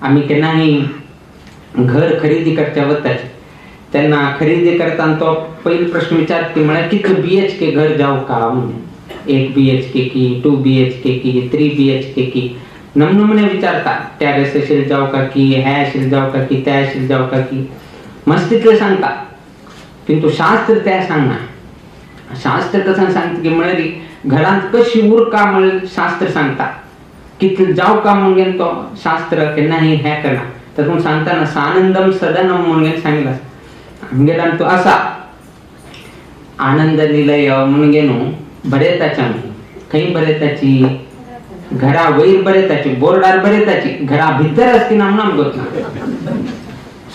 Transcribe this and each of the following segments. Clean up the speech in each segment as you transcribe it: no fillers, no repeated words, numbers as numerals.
आम्ही केन्नाही घर खरेदी करच्या वताचे त्यांना खरेदी करताना तो पहिलो प्रश्न विचारता की म्हळ्यार कितलो BHK घर जावं का म्हणून 1 BHK की 2 BHK की 3 BHK की नमनमने विचारता टॅरेस असेल जावं का की हे असेल जावं का की त्या असेल जावं का की मस्त तितले सांगता किंतु शास्त्र त्या सांगना शास्त्र कसं सांगता की म्हळ्यार घरांत कशी उरका म्हळ्यार शास्त्र सांगता कितले जावं का म्हणून तो शास्त्र केन्नाही हे करना तातूंत सांगताना सानंदम सदनम म्हणून सांगितलं आमगेला तो असा आनंद निलय म्हणून गेलो बरेताच्या खंय बरेताची घरा वयर बरेताची बोर्डार बरेताची घरा भितर असती ना म्हणून गोतना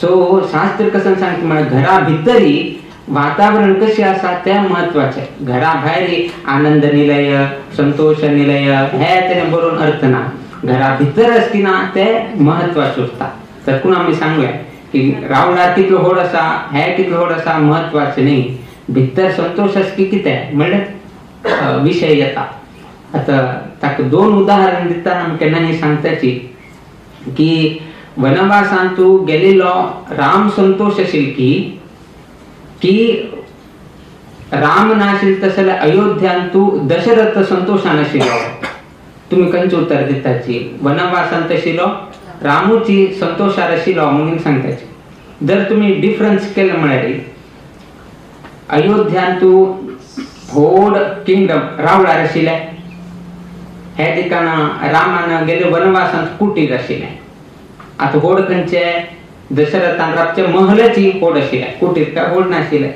सो शास्त्र कसं सांगता म्हळ्यार घरा भितरी वातावरण कशें आसा तें महत्वाचें घरा भायर आनंद निलय संतोष निलय हे तेणे बरोवन अर्थ ना घरा भितर असती ना तें महत्वाचें उरता तातूंत आमी सांगलें की रावणार कितलो व्हड आसा हे कितलो व्हड आसा महत्वाचें न्ही भितर संतोष आसा की कितें म्हणल्यार विशय येता आता ताका 2 उदाहरण दिताना आमी केन्नाही सांगताची की वनवासांत तूं गेलेलो राम संतोष आशिल की राम नाशिल तशें जाल्यार अयोध्यान तूं दशरथ संतोषान आशिल्लो तुमी खंयचें उत्तर दिताची वनवासांत आशिल्लो रामूची संतोषार आशिल्लो म्हणून सांगताची जर तुमी डिफरन्स केलो म्हळ्यार अयोध्यान तूं व्हड किंगडम रावळार आशिल्ले हे ठिकाणा रामान गेले वनवासांत कुटीर आशिल्ले आता व्हड खंयचे दशरथान रावचे महलाची व्हड आशिल्ले कुटीर काय व्हड नाशिल्ले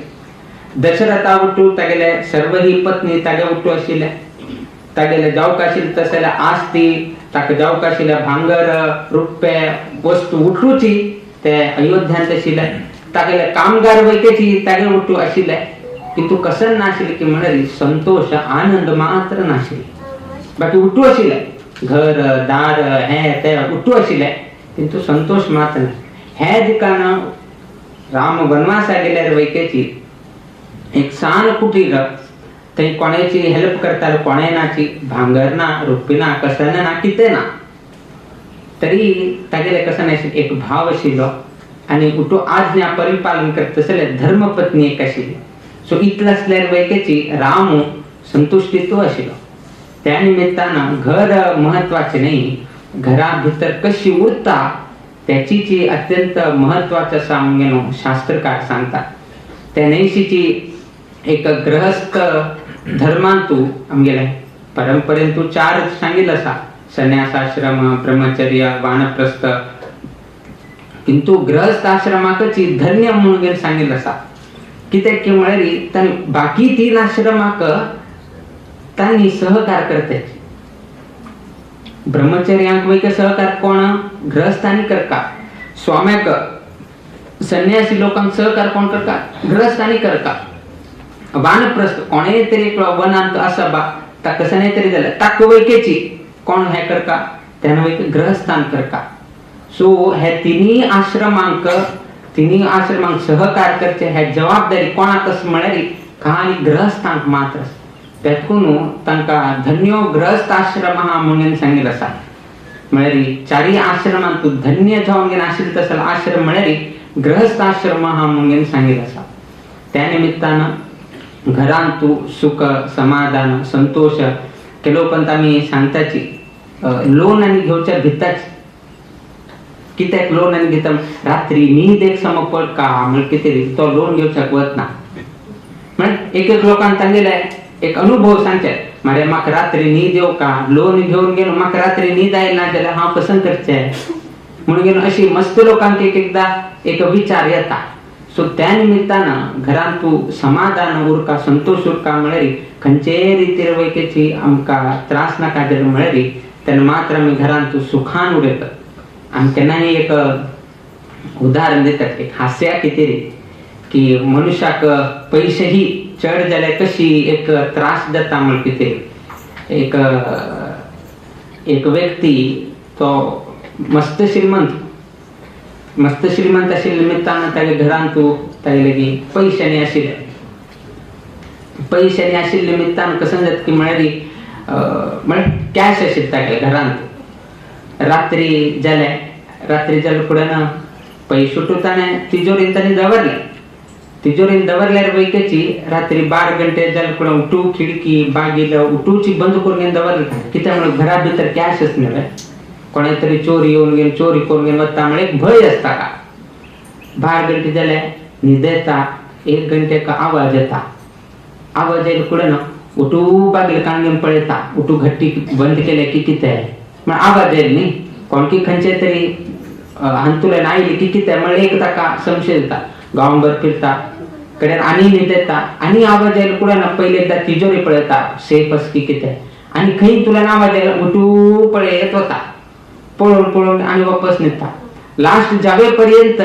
दशरथा उठू तागेले सर्व ही पत्नी तागे उठू आशिल्ले तागेले जावक आशिल्ले तशें जाल्यार आस्ती ताका जावक आशिल्ले भांगर रुपये वस्तू उठूची ते अयोध्यांत आशिल्ले तागेले कामगार वैकेची तागे उठू आशिल्ले किंतु कसं नाशिल्ले की म्हळ्यार संतोष आनंद मात्र नाशिल्ले बाकी उठू आशिल्ले घर दार हे ते उठू आशिल्ले किंतु संतोष मात्र ना हे दिकाना राम वनवासा गेल्यार वैकेची एक सान कुटीर थंय कोणाची हेल्प करता कोणे नाची भांगर ना रुपये ना कसन ना कितें ना तरी तागेले कसन आशिल्ले एक भाव आशिल्लो आनी उठो आज्ञा परिपालन करता तसले धर्मपत्नी एक आशिल्ली सो इतलें आसल्यार वैकेची राम संतुष्टीत्व आशिल्लो त्या निमित्तान घर महत्वाचें न्ही घरा भितर कशी उरता त्याची जी अत्यंत महत्वाचं आसा म्हणून शास्त्रकार सांगतात तेनेशीची एक गृहस्थ धर्मांतू आमगेले परंपरेंतू 4 सांगिल्ले आसा संन्यासाश्रम ब्रह्मचर्य वानप्रस्थ किंतु गृहस्थ आश्रमाकच धन्य म्हणून सांगिल्ले आसा कित्याक की म्हळ्यार बाकी 3 आश्रमाक तांणी सहकार करते ब्रह्मचर्यांक वैके सहकार कोण गृहस्थांनी करता स्वाम्याक संन्यासी लोकांक सहकार कोण करता गृहस्थांनी करता वानप्रस्थ कोणे तरी वनांत आसा बा ताका कसं तरी जाल्यार ताका वैकेची कोण हे करता तेन्ना वैके गृहस्थान करता सो हे तिनी आश्रमांक सहकार करचे हे जबाबदारी कोणाक आसा म्हळ्यार खाली गृहस्थांक मात्र तेतून तांकां धन्यो गृहस्थ आश्रम हा म्हणून सांगिल्लो आसा म्हळ्यार 4 आश्रमांत तूं धन्य जावन गेला आशिल्लो तसलो आश्रम म्हळ्यार गृहस्थ आश्रम हा म्हणून सांगिल्लो आसा त्या निमित्तान घरांत तूं सुख समाधान संतोष केलोपंत आमी सांगताची लोन आनी घेवच्या भिताची कित्याक लोन आनी घेता रात्री न्हीद एक सम पडका म्हळ्यार कितें तो लोन घेवच्याक वतना म्हळ्यार एक लोकांक तांगेले एक अनुभव सांगचे म्हळ्यार म्हाका रात्री न्हीद येवं का लोन घेवन गेलो म्हाका रात्री न्हीद आयना जाल्यार हांव कसं करचें म्हणून गेलो अशी मस्त लोकांक एकदा एक विचार येता सो त्या निमित्तान घरांत तूं समाधान उरका संतोष उरका म्हळ्यार खंयचेय रितीर वैकेची आमकां त्रास नाका जाल्यार म्हळ्यार तेन्ना मात्र आमी घरांत तूं सुखान उरयतात आमी केन्नाय एक उदाहरण दितात एक हास्य कितें की मनुष्याक पयशे ही चड जाल्यार कशी एक त्रास जाता म्हण कितें एक व्यक्ती तो मस्त श्रीमंत आशिल्ल्या निमित्तान तागे घरांत तूं तागेले पयशांनी आशिल्ल्या निमित्तान कसं जाता की म्हळ्यार कॅश आशिल्ले तागे घरांत रात्री जाले रात्री जल कुडन पैसे उठवताना तिजोरीन तानी दवरले तिजोरीन दवरल्यार वैकेची रात्री 12 गंटे जल कुड उठू खिडकी बागील उठूची बंद करून दवरले कित्यामुळे घरा भितर कॅशच नव्हे कोणे तरी चोरी येऊन गेली चोरी करून गेली त्यामुळे एक भय असता का 12 गंटे जाले न्हीद येता 1 घंटे का आवाज येता आवाज येईल कुडन उठू बागील कांगेन पळयता उठू घट्टी बंद केले की कितें मग आवाज येईल न्ही कोण की खंयचे तरी हंतुल्यान आयली की कितें म्हळ्यार एक ताका संशय येता गांवभर फिरता कडेन आनी न्हीद येता आनी आवाज येयला कुडन पयलीं एकदां तिजोरी पळयता सेफ आस की कितें आनी खंय तुल्यान आवाज येयला उठू पळयत वता पळोवन पळोवन आनी वापस न्हिदता लास्ट जावे पर्यंत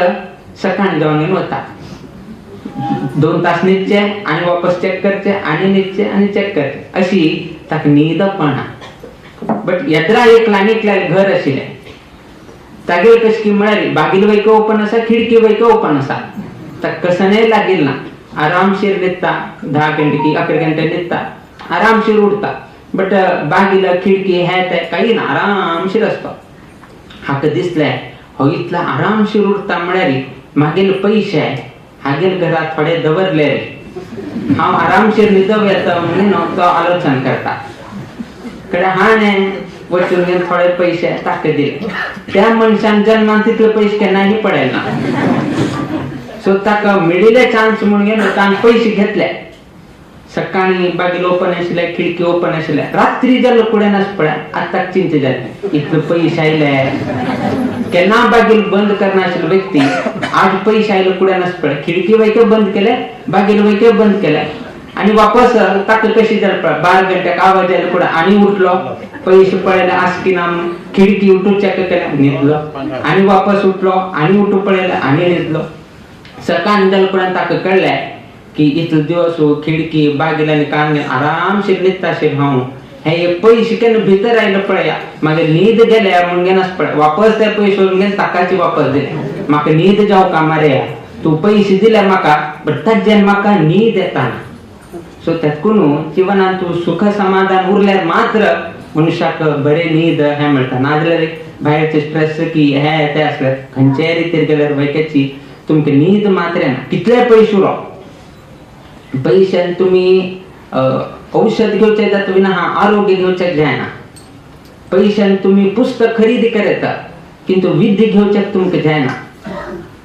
सकाळी जावन वता 2 तास न्हिदचे आनी वापस चेक करचे आनी न्हिदचे आनी चेक करचे अशी ताका न्हीद पडना बट येद्रा एक लानीतल्यान घर आशिल्लें तागेर कशी की म्हळ्यार बागील वयक ओपन आसा खिडकी वयक ओपन आसा ताका कसनय लागील ना आरामशीर न्हिदता 10 घंटे की 11 घंटे न्हिदता आरामशीर उठता बट बागील खिडकी हे ते काही ना आरामशीर आसता हाका दिसलें हो इतला आरामशीर उठता म्हळ्यार मागील पयशे हागेर घरात थोडे दवरले रे हांव आरामशीर न्हिदप येता म्हणून तो आलोचन करता कडे हाणें वचून घेवन थोडे पयशे ताका दिले त्या मनशान जन्मान तितले पयशे केन्नाय पडयना सो ताका मेळिल्ले चान्स म्हणून घेवन ताणें पयशे घेतले सकाळी बागील ओपन आशिल्ले खिडकी ओपन आशिल्ले रात्री जालो कुडेन आस पळय आतां चिंता जाली इतले पयशे आयले केन्ना बागील बंद करनाशिल्लो व्यक्ती आज पयशे आयले कुडेन आस पळय खिडकी वयके बंद केले बागील वयके बंद केले आनी वापस ताका कशी जाली पळय 12 घंट्याक आवाज आयलो कुडेन आनी उठलो पयशे पळयले आसकी ना खिडकी उठू चेक केले न्हिदलो आनी वापस उठलो आनी उठू पळयले आनी न्हिदलो सकाळी जाले कुडेन ताका कळलें की इतले दिवस खिडकी बागील आनी कांगेन आरामशीर न्हिदता आशिल्लो हांव हे पयशे केन्ना भितर आयले पळय मागीर न्हीद गेले म्हणून घेन आस पळय वापस ते पयशे व्हरून घेवन ताकाची वापस दिले म्हाका न्हीद जावका मारे तूं पयशे दिले म्हाका बट ताजेन म्हाका न्हीद येता ना सो तेतकून जिवनांत तूं सुख समाधान उरल्यार मात्र मनशाक बरें न्हीद हे मेळटा नाजाल्यार भायरचे स्ट्रेस की हे ते आसल्यार खंयच्याय रितीर गेल्यार वैकेची तुमकां न्हीद मात्र येना कितले पयशे उरो पयशान तुमी औषध घेवचे जाता विना आरोग्य घेवचें जायना पयशान तुमी पुस्तक खरेदी करता किंतु विद्या घेवचें तुमकां जायना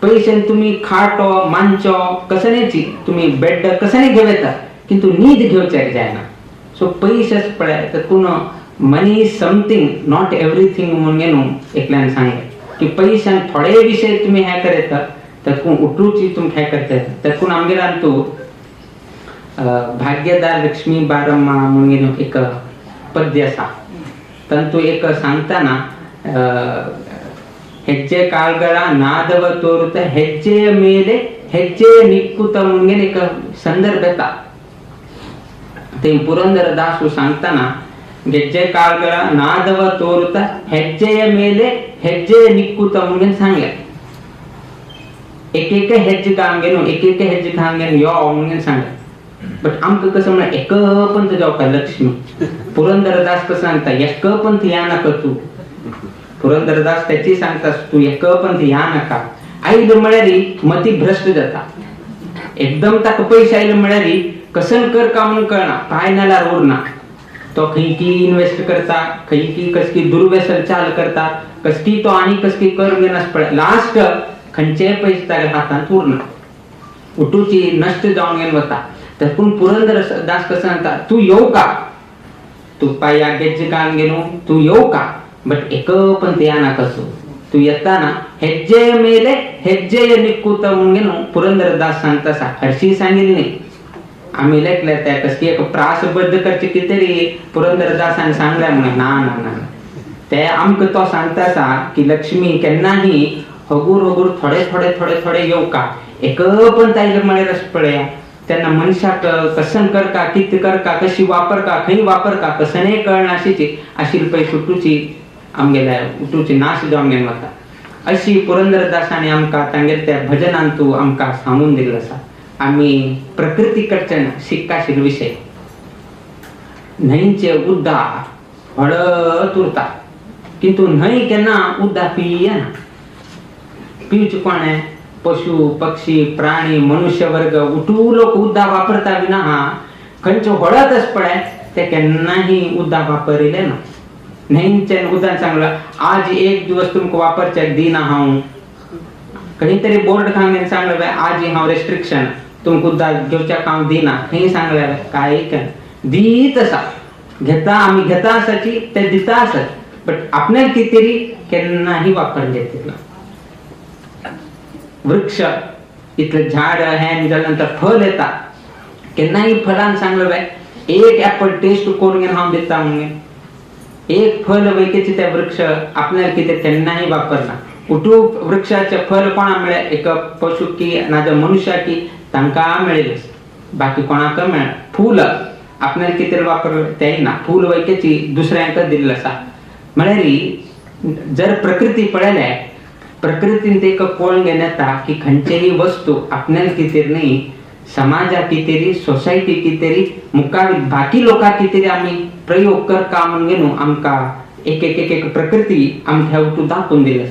पयशान तुमी खाटो मांचो कसनेची तुमी बेड कसने घेवं येता किंतु न्हीद घेवचें जायना सो पयशेच पळय तेतून मनी इज समथिंग नॉट एवरीथिंग म्हणून न्हू एकल्यान सांगलें की पयशान थोडे विशय तुमी हे करता तेतून उठूची तुमकां हे करता तेतून आमगेर तूं भाग्यदार लक्ष्मी बारम्मा म्हणून एक पद्य आसा तातूंत एक सांगताना ಹೆಜ್ಜೆ ಕಾಲ್ಗಳ ನಾದವ ತೋರುತ್ತ ಹೆಜ್ಜೆಯ ಮೇಲೆ ಹೆಜ್ಜೆಯ ನಿಕ್ಕುತ್ತ म्हणून एक संदर्भ येता ते पुरंदर दासू सांगताना ಹೆಜ್ಜೆ ಕಾಲ್ಗಳ ನಾದವ ತೋರುತ್ತ ಹೆಜ್ಜೆಯ ಮೇಲೆ ಹೆಜ್ಜೆಯ ನಿಕ್ಕುತ್ತ म्हणून सांगले एक एक ಹೆಜ್ಜೆ कांगेन एक एक ಹೆಜ್ಜೆ कांगेन यो म्हणून सांगले बट आमकां कसं म्हळ्यार एक पंथ जावपा लक्ष्मी पुरंदरदास कसं सांगता एक पंथ या नाका तू पुरंदरदास त्याची सांगतास तू एक पंथ या नाका आयलं म्हळ्यार मती भ्रष्ट जाता एकदम ताका पयशे आयले म्हळ्यार कसन कर का म्हणून कळना पाय नाल्यार उरना तो खंयकी इन्वेस्ट करता खंयकी कसकी दुर्व्यसन चाल करता कसकी तो आनी कसकी कर घेनास पळय लास्ट खंयचे पयशे ताच्या हातांत उरना उठूची नष्ट जावन घेवन वता तेतून पुरंदर दास कसं सांगता तू येऊ का तू पाया गेज्जे कान घेऊन तू येऊ का बट एक पंथ या नाका तू येताना ಹೆಜ್ಜೆ ಮೇಲೆ ಹೆಜ್ಜೆಯ ನಿಕ್ಕುತ್ತ म्हणून पुरंदर दास सांगता सा हरशी सांगितली नाही आम्ही लेखले त्या कसकी एक प्रासबद्ध करचे कितरी पुरंदर दासान सांगल्या म्हणून ना ना ना ते आमकां तो सांगता सा की लक्ष्मी केन्नाही हगूर हगूर थोडे थोडे थोडे थोडे येऊ का एक पंथ आयले म्हळ्यार पळया त्यांना मनशाक कसन करका कित करका कशी वापरका खंय वापरका कसने कळनाशीची आशिल्ली पळय सुटूची आमगेल्या उठूची नाश जावन घेवन वता अशी पुरंदरदासाने आमकां तांगेर त्या भजनांतू आमकां सांगून दिल्लो आसा आमी प्रकृती कडच्यान शिकपाशिल्लो विशय न्हंयचे उद्दार व्हडत उरता किंतु न्हंय केन्ना उद्दार पियेना पिवचे कोण आहे पशु पक्षी प्राणी मनुष्य वर्ग उठू लोक उद्दा वापरता विना हा खंच होळतच पडाय ते केन्नाही उद्दा वापरिले ना नेहमीचे उदाहरण सांगलं आज एक दिवस तुमको वापरच्या दिना हांव कधीतरी बोर्ड खांगेन सांगलं आज हांव रेस्ट्रिक्शन तुमको उद्दा घेवच्या काम दिना खंय सांगलं काय दीत असा घेता आम्ही घेता असाची ते दिता असत बट आपल्याला कितीतरी केन्नाही वापरले तिथला वृक्ष इथलं झाड आहे नंतर फळ येता केन्नाही फळान सांगलं बाय एक ऍपल टेस्ट करून हांव देता म्हणून एक फळ वैकेचे त्या वृक्ष आपल्याला किती केन्नाही वापरला उठू वृक्षाचे फळ कोणा मिळे एक पशु की नाजर मनुष्या की तांका मिळेल बाकी कोणाक मिळेल फूल आपल्याला किती वापरलं ते ना फूल वैकेची दुसऱ्यांक दिलेलं असा म्हळ्यार जर प्रकृती पळयल्या प्रकृतीन ते पळून घेण्यात की खंयचेही वस्तू आपल्याला कितेर नाही समाजा कितेरी सोसायटी कितेरी मुखावी बाकी लोकां कितेरी आम्ही प्रयोग कर का म्हणून घेणू आमका एक एक एक एक प्रकृती आमच्या दाखवून दिलं